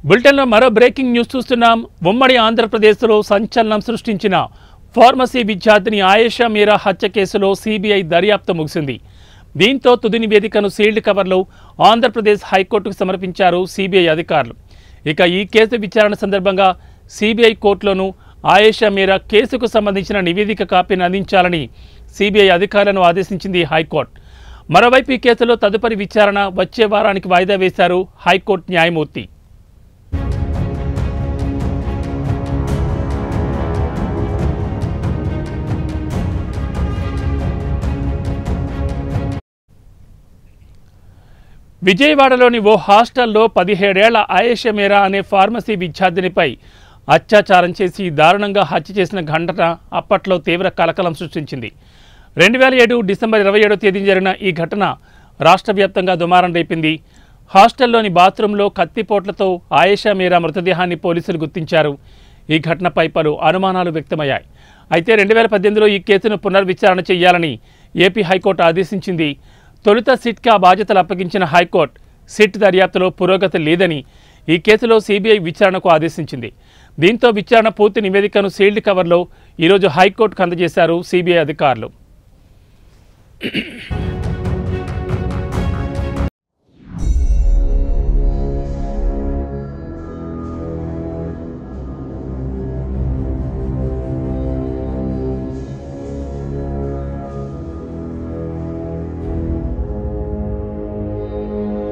బులెటిన్లో మరో breaking news చూస్తున్నాం. ఉమ్మడి ఆంధ్రప్రదేశ్లో సంచలనం సృష్టించిన ఫార్మసీ విద్యార్థిని ఆయేషా మీరా హత్య కేసులో సిబిఐ దర్యాప్తు ముగిసింది. దీంతో తుది నివేదికను సీల్డ్ కవర్లో ఆంధ్రప్రదేశ్ హైకోర్టుకు సమర్పించారు సిబిఐ అధికారులు. ఇక ఈ కేసు విచారణ సందర్భంగా సిబిఐ కోర్టులోనూ ఆయేషా మీరా కేసుకు సంబంధించిన నివేదిక కాపీని అందించాలని సిబిఐ అధికారులను ఆదేశించింది హైకోర్టు. మరోవైపు ఈ కేసులో తదుపరి విచారణ వచ్చే వారానికి వాయిదా వేశారు హైకోర్టు న్యాయమూర్తి. విజయవాడలోని ఓ హాస్టల్లో 17 ఏళ్ల ఆయేషా మీరా అనే ఫార్మసీ విద్యార్థినిపై అత్యాచారం చేసి దారుణంగా హత్య చేసిన ఘటన అప్పట్లో తీవ్ర కలకలం సృష్టించింది. 2007 డిసెంబర్ 27వ తేదీన జరిగిన ఈ ఘటన రాష్ట్ర వ్యాప్తంగా దుమారం రేపింది. హాస్టల్లోని బాత్రూంలో కత్తిపోట్లతో ఆయేషా మీరా మృతదేహాన్ని పోలీసులు గుర్తించారు. ఈ ఘటనపై పలు అనుమానాలు వ్యక్తమయ్యాయి. అయితే 2018లో ఈ కేసును పునర్విచారణ చేయాలని ఏపీ హైకోర్టు ఆదేశించింది. తొలుత సిట్కి ఆ బాధ్యతలు అప్పగించిన హైకోర్టు సిట్ దర్యాప్తులో పురోగతి లేదని ఈ కేసులో సిబిఐ విచారణకు ఆదేశించింది. దీంతో విచారణ పూర్తి నివేదికను సీల్డ్ కవర్లో ఈరోజు హైకోర్టుకు అందజేశారు సిబిఐ అధికారులు.